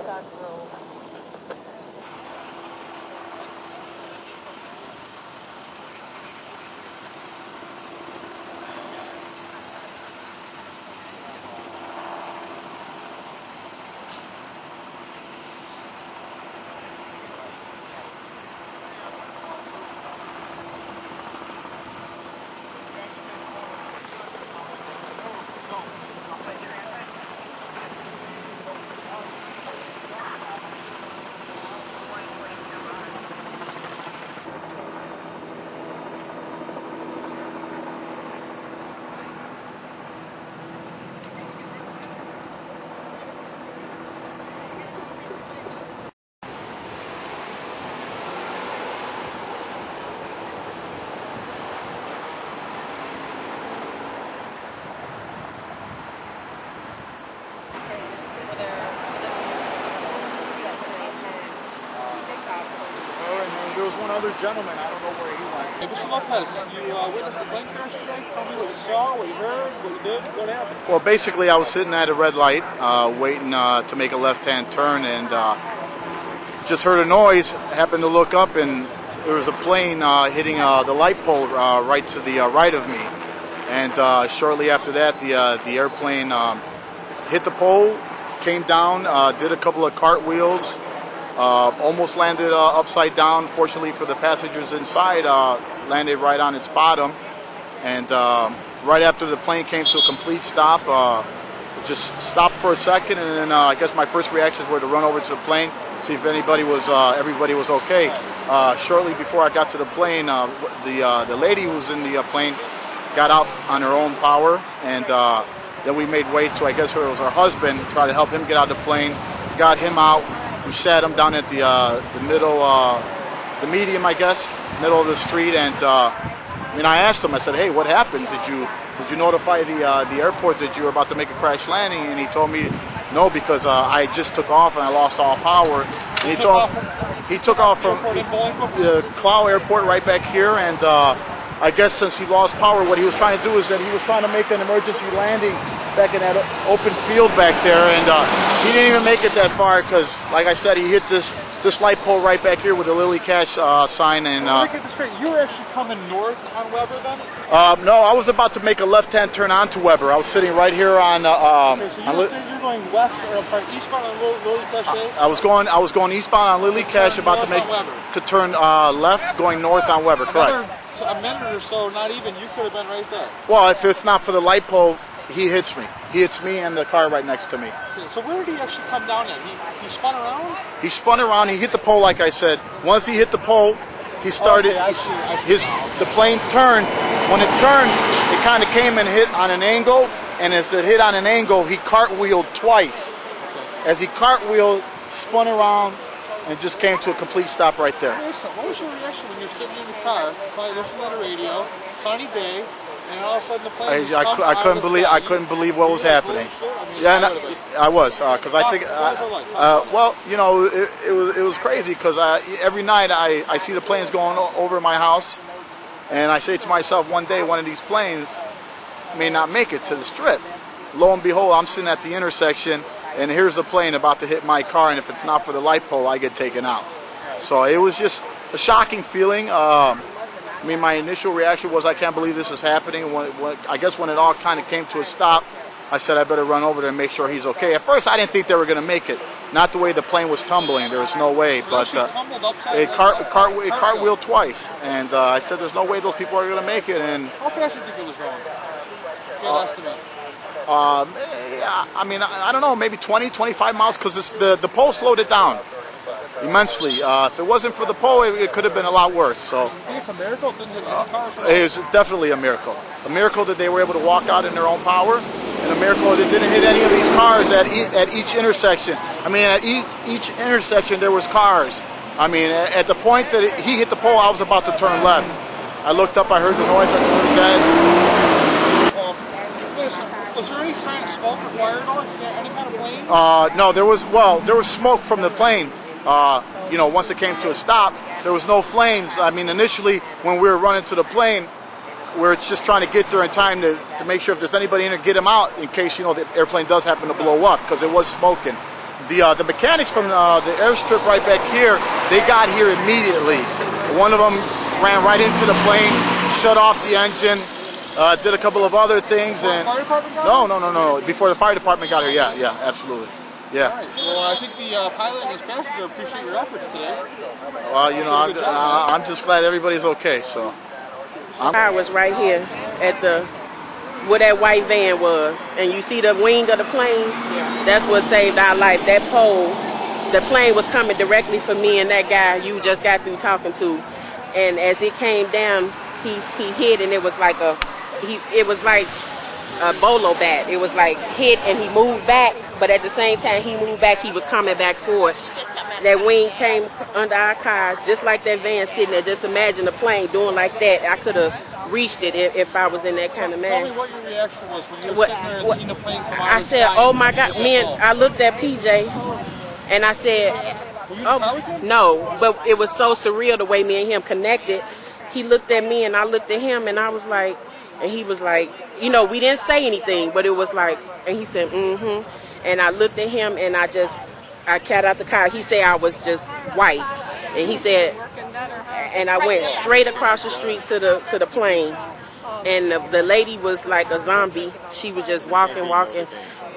Woodstock Road. There was one other gentleman, I don't know where he went. Hey, Mr. Lopez, you witnessed the plane crash today? Tell me what you saw, what you heard, what you did, what happened? Well, basically, I was sitting at a red light, waiting to make a left-hand turn, and just heard a noise. Happened to look up, and there was a plane hitting the light pole right to the right of me. And shortly after that, the airplane hit the pole, came down, did a couple of cartwheels. Almost landed upside down. Fortunately for the passengers inside, landed right on its bottom. And right after the plane came to a complete stop, just stopped for a second, and then I guess my first reactions were to run over to the plane, see if everybody was okay. Shortly before I got to the plane, the lady who was in the plane got out on her own power, and then we made way to, I guess it was her husband, try to help him get out of the plane, got him out. We sat him down at the middle, the medium, I guess, middle of the street, and I asked him. I said, "Hey, what happened? Did you notify the airport that you were about to make a crash landing?" And he told me, "No, because I just took off and I lost all power." And he took off from the Clow Airport right back here, and I guess since he lost power, what he was trying to do is that he was trying to make an emergency landing back in that open field back there, and he didn't even make it that far because, like I said, he hit this light pole right back here with a Lily Cash sign. And let me get this straight. You were actually coming north on Weber then? No, I was about to make a left-hand turn onto Weber. I was sitting right here on. Okay, so you're going west, or I'm sorry, eastbound on Lily Cash. I was going eastbound on Lily Cash, about to turn left, going north on Weber. Correct. A minute or so, not even. You could have been right there. Well, if it's not for the light pole, he hits me. He hits me and the car right next to me. Okay, so where did he actually come down at? He spun around? He spun around. He hit the pole, like I said. Once he hit the pole, he started. Okay, I see. The plane turned. When it turned, it kind of came and hit on an angle. And as it hit on an angle, he cartwheeled twice. Okay. As he cartwheeled, spun around, and just came to a complete stop right there. What was your reaction when you're sitting in the car, probably listening to the radio, sunny day, and all of a sudden the plane I couldn't believe what was happening. I was, because I think. Well, it was crazy because every night I see the planes going over my house, and I say to myself, one day one of these planes may not make it to the strip. Lo and behold, I'm sitting at the intersection, and here's a plane about to hit my car, and if it's not for the light pole, I get taken out. So it was just a shocking feeling. My initial reaction was, I can't believe this is happening. I guess when it all kind of came to a stop, I said I better run over there and make sure he's okay. At first, I didn't think they were going to make it. Not the way the plane was tumbling. There was no way. But it cartwheeled twice. And I said, there's no way those people are going to make it. And how fast do you think it was going? Estimate. I don't know, maybe 20, 25 miles, because the pole slowed it down immensely. If it wasn't for the pole, it could have been a lot worse. So you think it's a miracle it didn't hit any cars? It is definitely a miracle. A miracle that they were able to walk out in their own power, and a miracle that it didn't hit any of these cars at each intersection. At each intersection there was cars. At the point that he hit the pole, I was about to turn left. I looked up, I heard the noise, I said, what is that? Was there any sign of smoke or fire at all? Any kind of plane? No, there was smoke from the plane. Once it came to a stop, there was no flames. Initially, when we were running to the plane, we were just trying to get there in time to make sure if there's anybody in there, get them out in case, the airplane does happen to blow up, because it was smoking. the mechanics from the airstrip right back here, they got here immediately. One of them ran right into the plane, shut off the engine, did a couple of other things, and fire department got no. Before the fire department got here, yeah, absolutely, yeah. All right. Well, I think the pilot and his passenger appreciate your efforts today. Well, you know, I'm just glad everybody's okay. So. I was right here at the where that white van was, and you see the wing of the plane. Yeah. That's what saved our life. That pole, the plane was coming directly for me and that guy you just got through talking to, and as it came down, he hit, and it was like a bolo bat. It was like hit, and he moved back, but at the same time he moved back, he was coming back forward. That wing came under our cars, just like that van sitting there. Just imagine a plane doing like that. I could have reached it if I was in that kind of Tell me man. what your reaction was when you were sitting there and seen the plane come out. I said, oh my God, I looked at PJ and I said, Were you in the car with him? no, but it was so surreal the way me and him connected. He looked at me and I looked at him and I was like, and he was like, you know, we didn't say anything, but it was like, and he said, mm-hmm. And I looked at him and I got out the car. He said I was just white. And he said, and I went straight across the street to the plane. And the lady was like a zombie. She was just walking,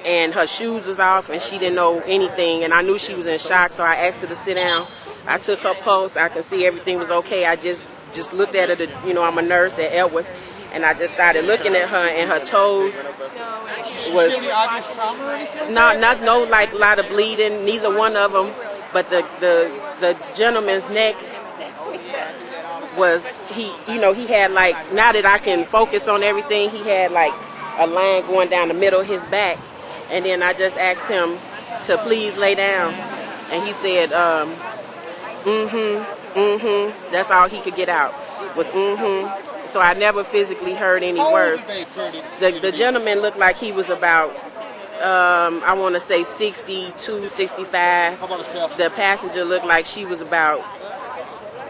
and her shoes was off, and she didn't know anything. And I knew she was in shock, so I asked her to sit down. I took her pulse. I could see everything was okay. I just looked at her. You know, I'm a nurse at Edwards, and I just started looking at her, and her toes was Any obvious trauma or anything? no like a lot of bleeding. Neither one of them, but the gentleman's neck was he had like, now that I can focus on everything, he had like a line going down the middle of his back, and then I just asked him to please lay down, and he said that's all he could get out was so I never physically heard any How words. old is they, The gentleman looked like he was about I want to say 62, 65. How about his passenger? The passenger looked like she was about,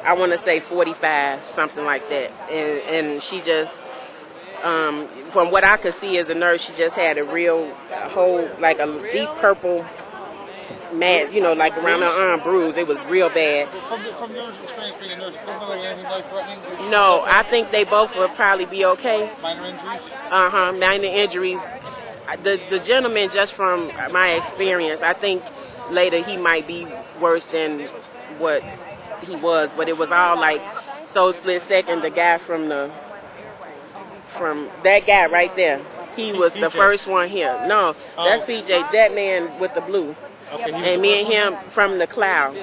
I want to say 45, something like that. And she just, from what I could see as a nurse, she just had a whole, like a deep purple mat, you know, like around her arm bruise. It was real bad. From your experience being a nurse, it doesn't look like anything life-threatening? No, I think they both would probably be okay. Minor injuries? Minor injuries. The gentleman, just from my experience, I think later he might be worse than what he was, but it was all like so split second. The guy from that guy right there, he was the first one here. No, that's PJ, that man with the blue. Okay, And me and him from the cloud.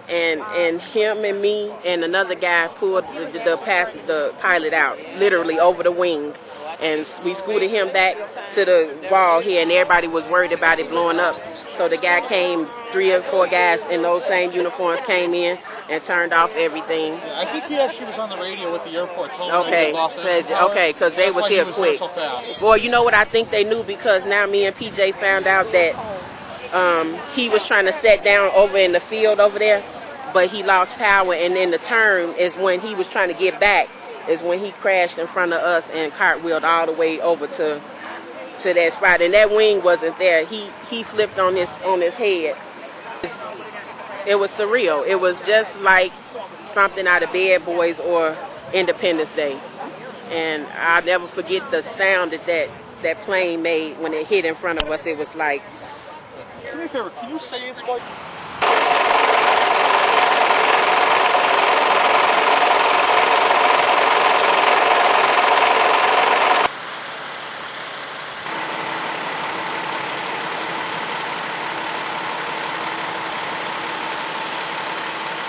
And him and me and another guy pulled the pilot out, literally over the wing. And we scooted him back to the wall here, and everybody was worried about it blowing up. So the guy came, 3 or 4 guys in those same uniforms came in and turned off everything. Yeah, I think he actually was on the radio with the airport. Told them Okay, they lost engine power. okay, because they That's was why he here there quick. so fast. Boy, you know what I think they knew, because now me and PJ found out that he was trying to set down over in the field over there, but he lost power, and then the turn is when he was trying to get back, is when he crashed in front of us and cartwheeled all the way over to that spot. And that wing wasn't there. He flipped on his head. It was surreal. It was just like something out of Bad Boys or Independence Day. And I'll never forget the sound that plane made when it hit in front of us. It was like, Do me a favor, can you say it's white?